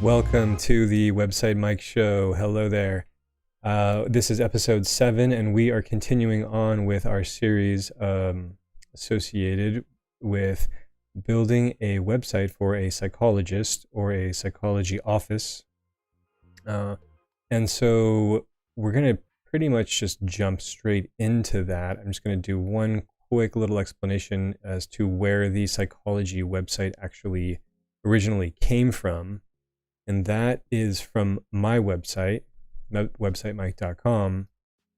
Welcome to the Website Mike Show. Hello there. This is episode 7, and we are continuing on with our series associated with building a website for a psychologist or a psychology office. And so we're going to pretty much just jump straight into that. I'm just going to do one quick little explanation as to where the psychology website actually originally came from. And that is from my website, websitemike.com,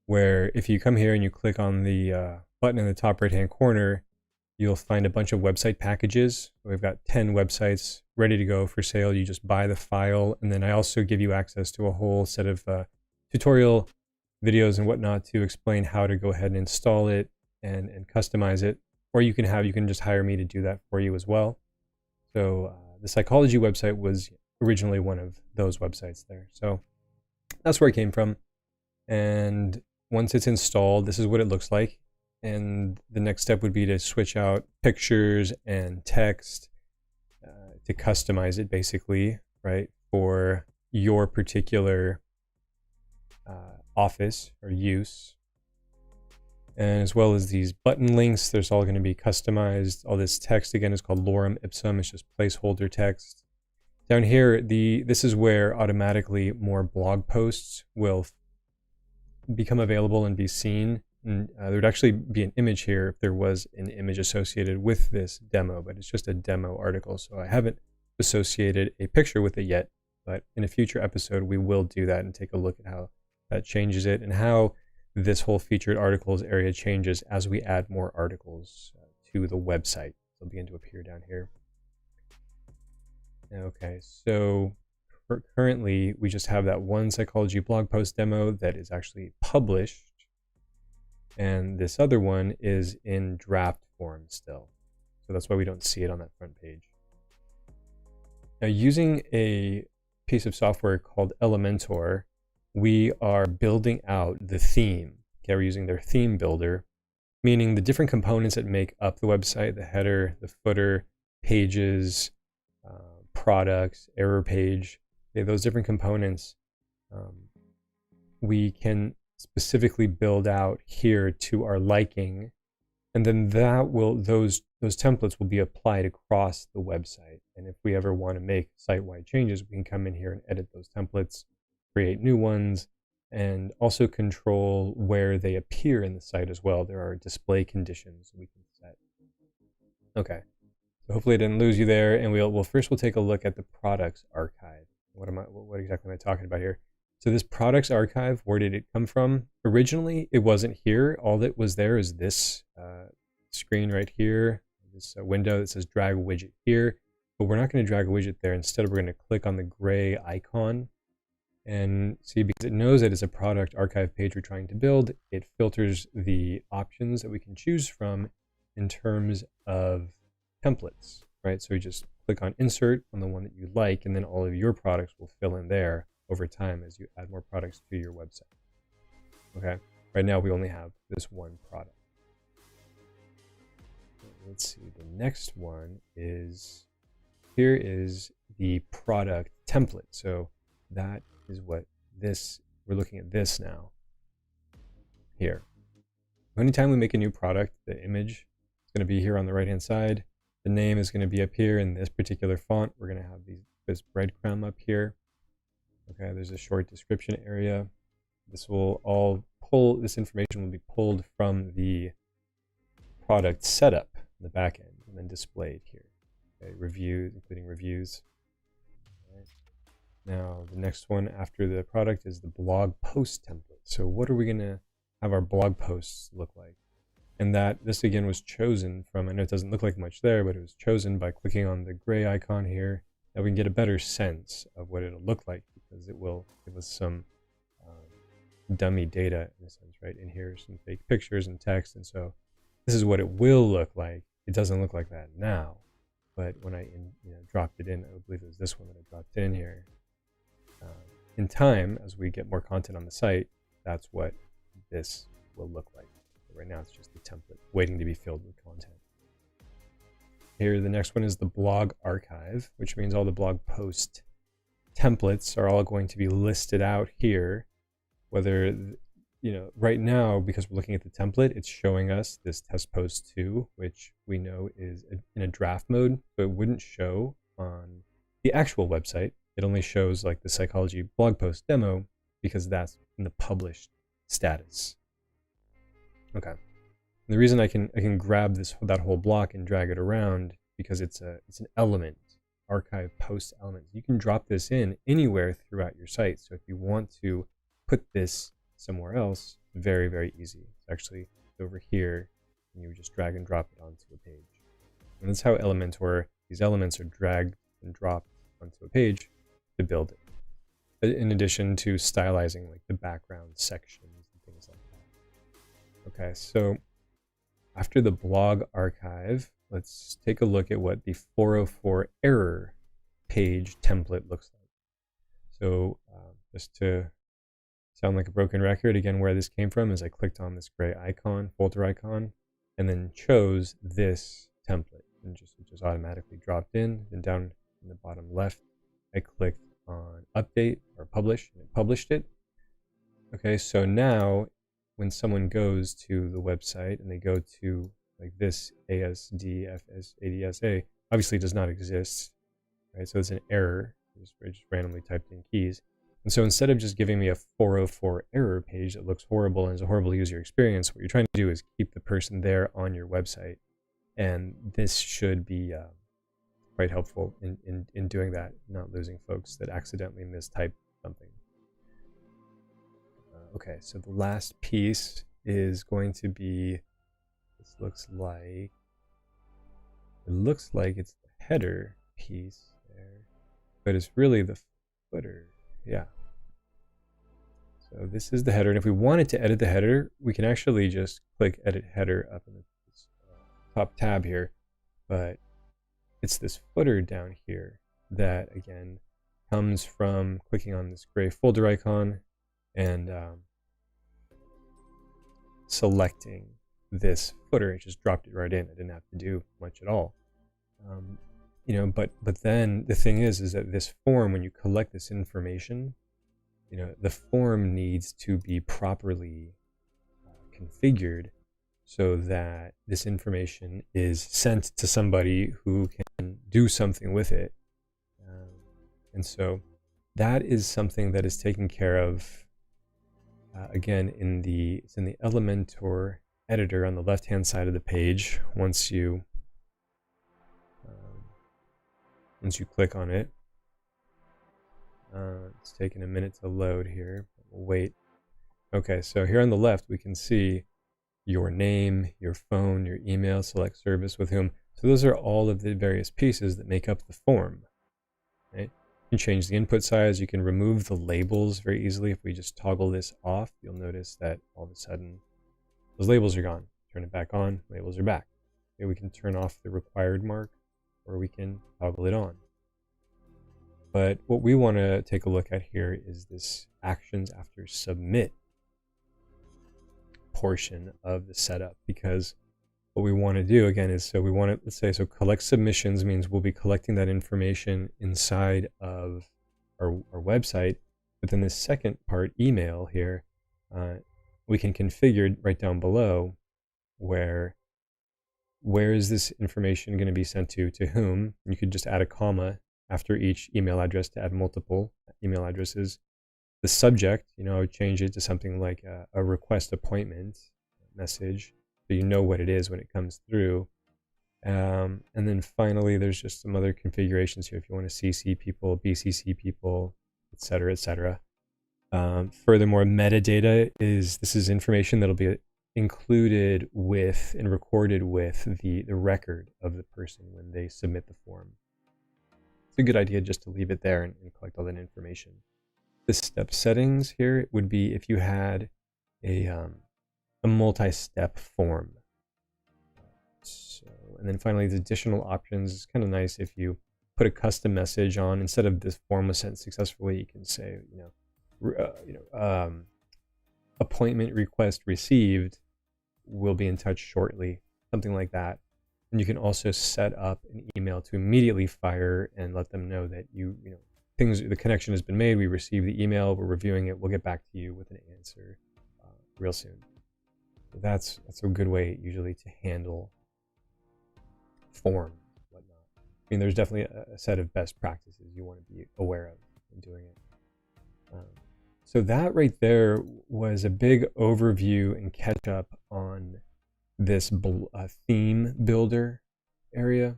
where if you come here and you click on the button in the top right-hand corner, you'll find a bunch of website packages. We've got 10 websites ready to go for sale. You just buy the file, and then I also give you access to a whole set of tutorial videos and whatnot to explain how to go ahead and install it and customize it. Or you can just hire me to do that for you as well. So the psychology website was originally one of those websites there. So that's where it came from. And once it's installed, this is what it looks like. And the next step would be to switch out pictures and text to customize it basically, right, for your particular office or use. And as well as these button links, there's all going to be customized. All this text, again, is called lorem ipsum. It's just placeholder text. Down here, this is where automatically more blog posts will become available and be seen. And there would actually be an image here if there was an image associated with this demo, but it's just a demo article, so I haven't associated a picture with it yet. But in a future episode, we will do that and take a look at how that changes it and how this whole featured articles area changes as we add more articles to the website. They'll begin to appear down here. Okay, so currently we just have that one psychology blog post demo that is actually published, and this other one is in draft form still. So that's why we don't see it on that front page. Now, using a piece of software called Elementor, we are building out the theme. Okay, we're using their theme builder, meaning the different components that make up the website, the header, the footer, pages, products, error page, okay, those different components we can specifically build out here to our liking, and then those templates will be applied across the website. And if we ever want to make site-wide changes, we can come in here and edit those templates, create new ones, and also control where they appear in the site as well. There are display conditions we can set. Okay. So hopefully I didn't lose you there, and we'll take a look at the products archive. What exactly am I talking about here? So this products archive, where did it come from? Originally, it wasn't here. All that was there is this screen right here, this window that says drag a widget here. But we're not going to drag a widget there. Instead, we're going to click on the gray icon and see, because it knows that it's a product archive page we're trying to build, it filters the options that we can choose from in terms of templates, right? So you just click on insert on the one that you like, and then all of your products will fill in there over time as you add more products to your website. Okay, right now we only have this one product. Let's see, the next one is, here is the product template. So that is what we're looking at this now. Here, anytime we make a new product, the image is going to be here on the right hand side. The name is going to be up here in this particular font. We're going to have this breadcrumb up here. Okay, there's a short description area. This information will be pulled from the product setup in the back end and then displayed here. Okay, reviews, including reviews. Right. Now, the next one after the product is the blog post template. So what are we going to have our blog posts look like? And this again was chosen from, I know it doesn't look like much there, but it was chosen by clicking on the gray icon here, that we can get a better sense of what it'll look like, because it will give us some dummy data in a sense, right? And here's some fake pictures and text, and so this is what it will look like. It doesn't look like that now, but when I dropped it in, I believe it was this one that I dropped in here. In time, as we get more content on the site, that's what this will look like. Right now it's just a template waiting to be filled with content. Here, the next one is the blog archive, which means all the blog post templates are all going to be listed out here, whether, right now, because we're looking at the template, it's showing us this test post 2, which we know is in a draft mode, but it wouldn't show on the actual website. It only shows like the psychology blog post demo because that's in the published status. Okay. And the reason I can grab that whole block and drag it around because it's an element, archive post element. You can drop this in anywhere throughout your site. So if you want to put this somewhere else, very, very easy. It's actually over here, and you just drag and drop it onto a page. And that's how Elementor, these elements are dragged and dropped onto a page to build it. In addition to stylizing like the background sections and things like that. Okay, so after the blog archive, let's take a look at what the 404 error page template looks like. So just to sound like a broken record, again, where this came from is I clicked on this gray icon, folder icon, and then chose this template, and it just automatically dropped in. And down in the bottom left, I clicked on update or publish, and it published it. Okay, so now when someone goes to the website and they go to like this ASDFS80SA, obviously does not exist, right? So it's an error. I just randomly typed in keys. And so instead of just giving me a 404 error page that looks horrible and is a horrible user experience, what you're trying to do is keep the person there on your website. And this should be quite helpful in doing that, not losing folks that accidentally mistype something. Okay, so the last piece is going to be, it looks like it's the header piece there, but it's really the footer. Yeah. So this is the header, and if we wanted to edit the header, we can actually just click edit header up in the top tab here, but it's this footer down here that again comes from clicking on this gray folder icon and selecting this footer. It just dropped it right in. I didn't have to do much at all. But then the thing is that this form, when you collect this information, the form needs to be properly configured so that this information is sent to somebody who can do something with it. And so that is something that is taken care of again it's in the Elementor editor on the left hand side of the page. Once you click on it, it's taking a minute to load here. We'll wait. Okay, so here on the left we can see your name, your phone, your email, select service with whom. So those are all of the various pieces that make up the form. Right? You can change the input size. You can remove the labels very easily. If we just toggle this off, you'll notice that all of a sudden those labels are gone. Turn it back on, labels are back. Okay, we can turn off the required mark, or we can toggle it on. But what we want to take a look at here is this actions after submit portion of the setup, because what we want to do again is, so we want to, let's say, so collect submissions means we'll be collecting that information inside of our website. But then this second part, email here, we can configure right down below where is this information going to be sent to whom. You could just add a comma after each email address to add multiple email addresses. The subject, I would change it to something like a request appointment message, so you know what it is when it comes through. And then finally, there's just some other configurations here if you want to CC people, BCC people, etc., etc. Furthermore, metadata this is information that'll be included with and recorded with the record of the person when they submit the form. It's a good idea just to leave it there and collect all that information. The step settings here would be if you had a multi-step form. So, and then finally, the additional options. It's kind of nice if you put a custom message on. Instead of this form was sent successfully, you can say, appointment request received, will be in touch shortly, something like that. And you can also set up an email to immediately fire and let them know that you the connection has been made. We receive the email. We're reviewing it. We'll get back to you with an answer real soon. So that's a good way usually to handle form, whatnot. I mean, there's definitely a set of best practices you want to be aware of in doing it. So that right there was a big overview and catch up on this theme builder area,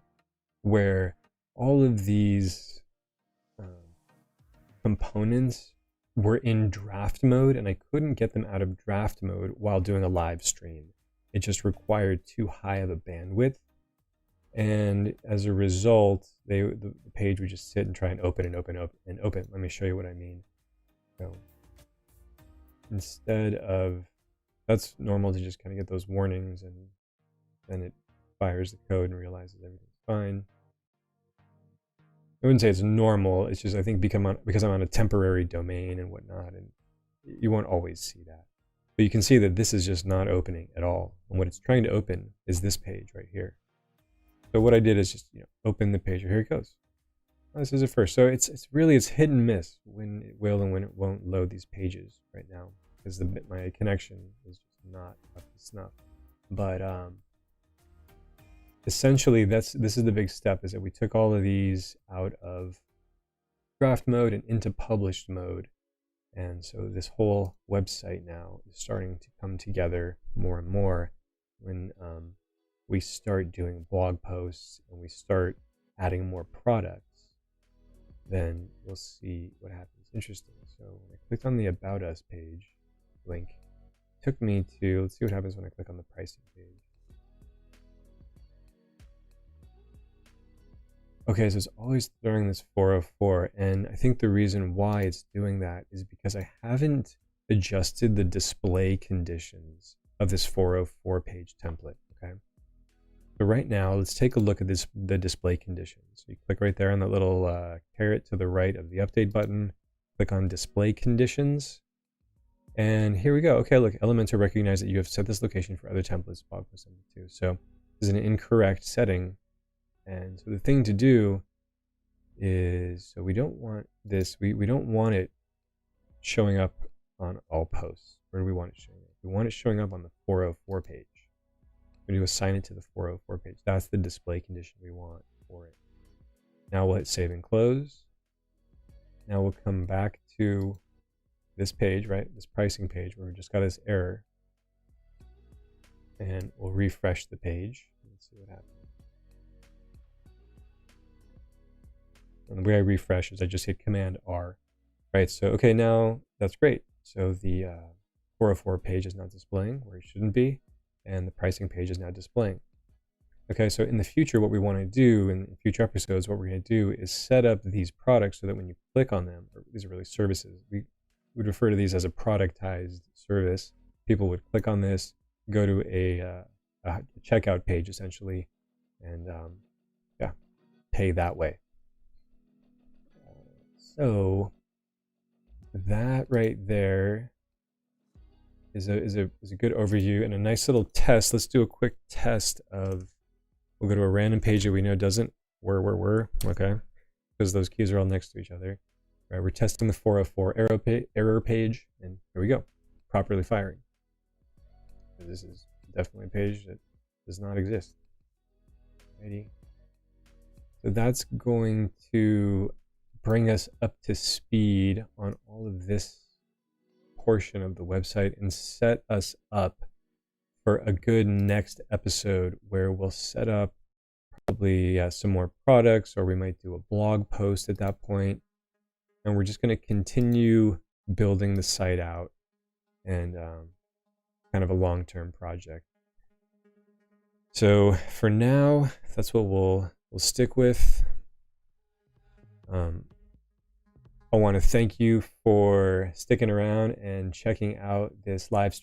where all of these components were in draft mode, and I couldn't get them out of draft mode while doing a live stream. It just required too high of a bandwidth, and as a result, the page would just sit and try and open and open and open. Let me show you what I mean. So instead of, that's normal to just kind of get those warnings, and then it fires the code and realizes everything's fine. I wouldn't say it's normal. It's just, I think, because I'm on a temporary domain and whatnot, and you won't always see that. But you can see that this is just not opening at all. And what it's trying to open is this page right here. So what I did is just, open the page. Here it goes. Oh, this is it first. So it's hit and miss when it will and when it won't load these pages right now, because my connection is just not up to snuff. But essentially, this is the big step, is that we took all of these out of draft mode and into published mode. And so this whole website now is starting to come together more and more when we start doing blog posts and we start adding more products. Then we'll see what happens. Interesting. So when I clicked on the About Us page link, it took me to, let's see what happens when I click on the pricing page. Okay, so it's always throwing this 404, and I think the reason why it's doing that is because I haven't adjusted the display conditions of this 404 page template, okay? So right now, let's take a look at the display conditions. So you click right there on that little caret to the right of the update button, click on display conditions, and here we go. Okay, look, Elementor recognized that you have set this location for other templates, blog post number 2. So this is an incorrect setting. And so the thing to do is, so we don't want this, we don't want it showing up on all posts. Where do we want it showing up? We want it showing up on the 404 page. We do assign it to the 404 page. That's the display condition we want for it. Now we'll hit save and close. Now we'll come back to this page, right? This pricing page where we just got this error. And we'll refresh the page. Let's see what happens. And the way I refresh is I just hit Command R, right? So, okay, now that's great. So the 404 page is now displaying where it shouldn't be, and the pricing page is now displaying. Okay, so in the future, what we want to do in future episodes, what we're going to do is set up these products so that when you click on them, or these are really services, we would refer to these as a productized service. People would click on this, go to a checkout page essentially, and pay that way. So that right there is a good overview and a nice little test. Let's do a quick test of, we'll go to a random page that we know doesn't, okay, because those keys are all next to each other. Right, we're testing the 404 error page, and here we go, properly firing. This is definitely a page that does not exist. Alrighty. So that's going to bring us up to speed on all of this portion of the website and set us up for a good next episode where we'll set up probably some more products, or we might do a blog post at that point. And we're just going to continue building the site out, and kind of a long-term project. So for now, that's what we'll stick with. I want to thank you for sticking around and checking out this live stream.